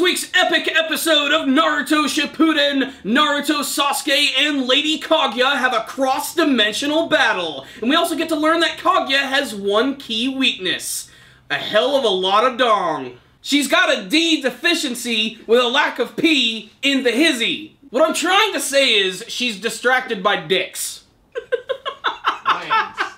week's epic episode of Naruto Shippuden, Naruto, Sasuke, and Lady Kaguya have a cross-dimensional battle. And we also get to learn that Kaguya has one key weakness. A hell of a lot of dong. She's got a D deficiency with a lack of P in the hizzy. What I'm trying to say is, she's distracted by dicks.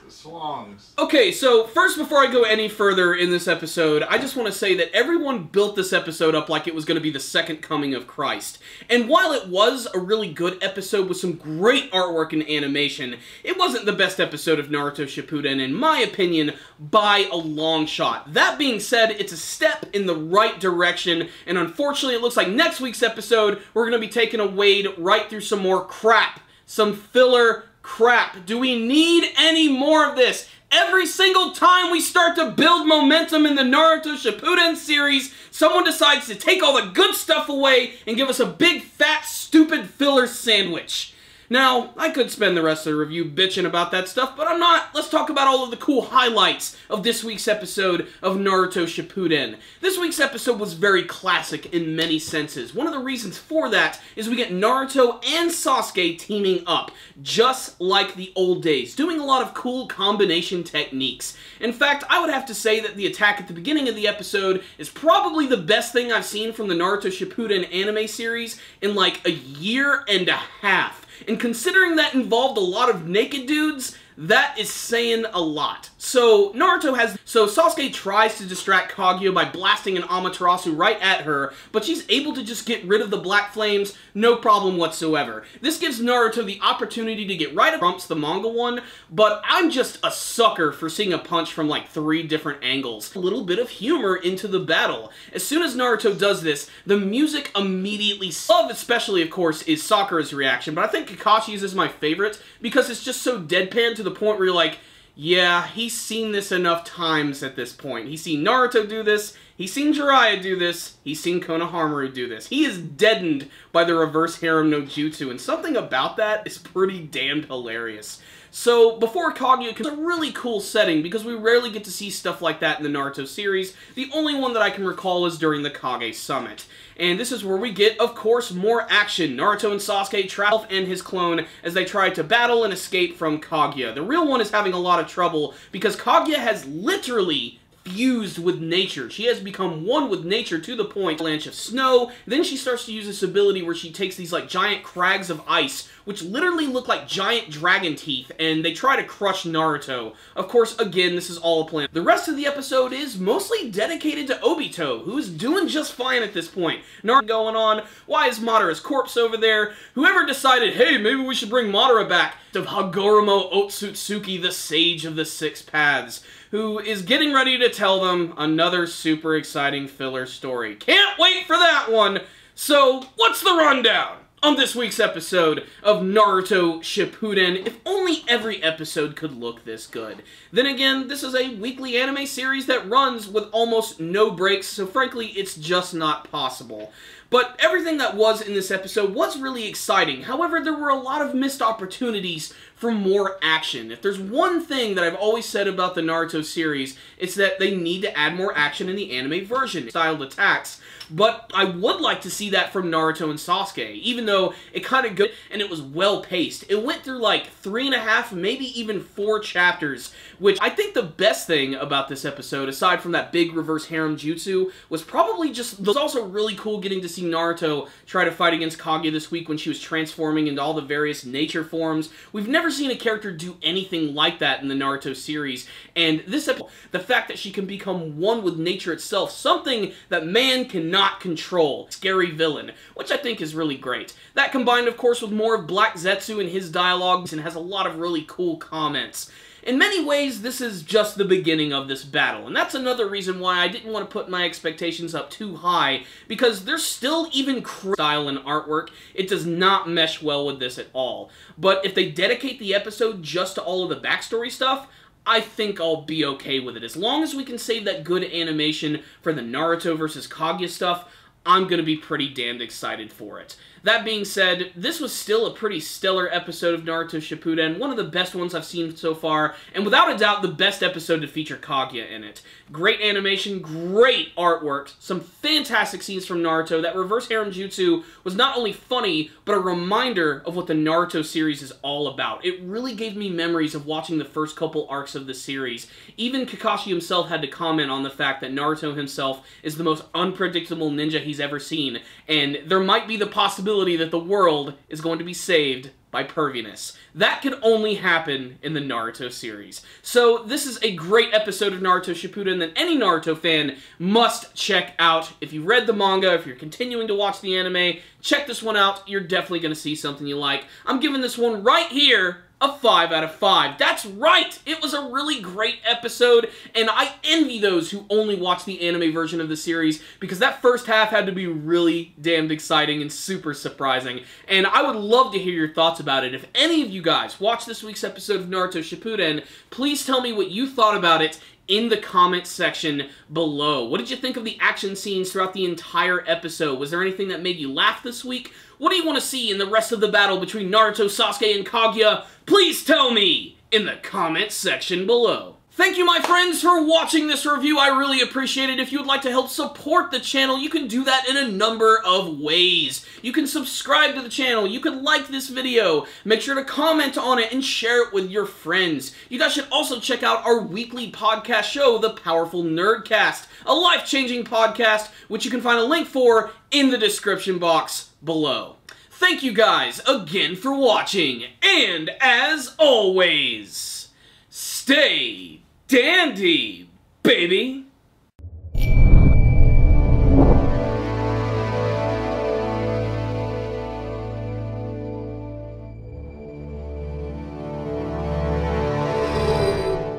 Slongs. Okay, so first, before I go any further in this episode, I just want to say that everyone built this episode up like it was going to be the second coming of Christ. And while it was a really good episode with some great artwork and animation, it wasn't the best episode of Naruto Shippuden, in my opinion, by a long shot. That being said, it's a step in the right direction, and unfortunately it looks like next week's episode, we're going to be taking a wade right through some more crap. Some filler crap. Do we need any more of this? Every single time we start to build momentum in the Naruto Shippuden series, someone decides to take all the good stuff away and give us a big, fat, stupid filler sandwich. Now, I could spend the rest of the review bitching about that stuff, but I'm not. Let's talk about all of the cool highlights of this week's episode of Naruto Shippuden. This week's episode was very classic in many senses. One of the reasons for that is we get Naruto and Sasuke teaming up, just like the old days, doing a lot of cool combination techniques. In fact, I would have to say that the attack at the beginning of the episode is probably the best thing I've seen from the Naruto Shippuden anime series in like a year and a half. And considering that involved a lot of naked dudes, that is saying a lot. So Sasuke tries to distract Kaguya by blasting an Amaterasu right at her, but she's able to just get rid of the black flames, no problem whatsoever. This gives Naruto the opportunity to get right at Trumps, the manga one, but I'm just a sucker for seeing a punch from like 3 different angles. A little bit of humor into the battle. As soon as Naruto does this, the music immediately especially of course is Sakura's reaction, but I think Kakashi's is my favorite because it's just so deadpan to the point where you're like, yeah, he's seen this enough times at this point. He's seen Naruto do this, he's seen Jiraiya do this, he's seen Konohamaru do this. He is deadened by the reverse harem no jutsu, and something about that is pretty damned hilarious. So, before Kaguya, it's a really cool setting because we rarely get to see stuff like that in the Naruto series. The only one that I can recall is during the Kage Summit. And this is where we get, of course, more action. Naruto and Sasuke travel and his clone as they try to battle and escape from Kaguya. The real one is having a lot of trouble because Kaguya has literally fused with nature. She has become one with nature to the point avalanche of snow. Then she starts to use this ability where she takes these like giant crags of ice, which literally look like giant dragon teeth, and they try to crush Naruto. Of course, again, this is all a plan. The rest of the episode is mostly dedicated to Obito, who is doing just fine at this point. Naruto going on, why is Madara's corpse over there? Whoever decided, hey, maybe we should bring Madara back, of Hagoromo Otsutsuki, the Sage of the Six Paths, who is getting ready to tell them another super exciting filler story. Can't wait for that one! So, what's the rundown on this week's episode of Naruto Shippuden? If only every episode could look this good. Then again, this is a weekly anime series that runs with almost no breaks, so frankly, it's just not possible. But everything that was in this episode was really exciting. However, there were a lot of missed opportunities for more action. If there's one thing that I've always said about the Naruto series, it's that they need to add more action in the anime version. Styled attacks. But I would like to see that from Naruto and Sasuke, even though it kind of good and it was well paced. It went through like 3.5, maybe even 4 chapters, which I think the best thing about this episode, aside from that big reverse harem jutsu, was probably just, it was also really cool getting to see Naruto try to fight against Kaguya this week when she was transforming into all the various nature forms. We've never seen a character do anything like that in the Naruto series, and this episode, the fact that she can become one with nature itself, something that man cannot control. Scary villain, which I think is really great. That combined, of course, with more of Black Zetsu and his dialogues, and has a lot of really cool comments. In many ways, this is just the beginning of this battle, and that's another reason why I didn't want to put my expectations up too high, because there's still even style and artwork. It does not mesh well with this at all. But if they dedicate the episode just to all of the backstory stuff, I think I'll be okay with it. As long as we can save that good animation for the Naruto versus Kaguya stuff, I'm gonna be pretty damned excited for it. That being said, this was still a pretty stellar episode of Naruto Shippuden, one of the best ones I've seen so far, and without a doubt the best episode to feature Kaguya in it. Great animation, great artwork, some fantastic scenes from Naruto. That reverse harem jutsu was not only funny, but a reminder of what the Naruto series is all about. It really gave me memories of watching the first couple arcs of the series. Even Kakashi himself had to comment on the fact that Naruto himself is the most unpredictable ninja he's ever seen, and there might be the possibility that the world is going to be saved by perviness. That could only happen in the Naruto series. So this is a great episode of Naruto Shippuden that any Naruto fan must check out. If you read the manga, if you're continuing to watch the anime, check this one out. You're definitely going to see something you like. I'm giving this one right here a 5 out of 5. That's right! It was a really great episode, and I envy those who only watch the anime version of the series, because that first half had to be really damned exciting and super surprising, and I would love to hear your thoughts about it. If any of you guys watched this week's episode of Naruto Shippuden, please tell me what you thought about it in the comment section below. What did you think of the action scenes throughout the entire episode? Was there anything that made you laugh this week? What do you want to see in the rest of the battle between Naruto, Sasuke, and Kaguya? Please tell me in the comment section below. Thank you, my friends, for watching this review. I really appreciate it. If you would like to help support the channel, you can do that in a number of ways. You can subscribe to the channel. You can like this video. Make sure to comment on it and share it with your friends. You guys should also check out our weekly podcast show, The Powerful Nerdcast, a life-changing podcast, which you can find a link for in the description box below. Thank you guys again for watching, and as always, stay dandy, baby!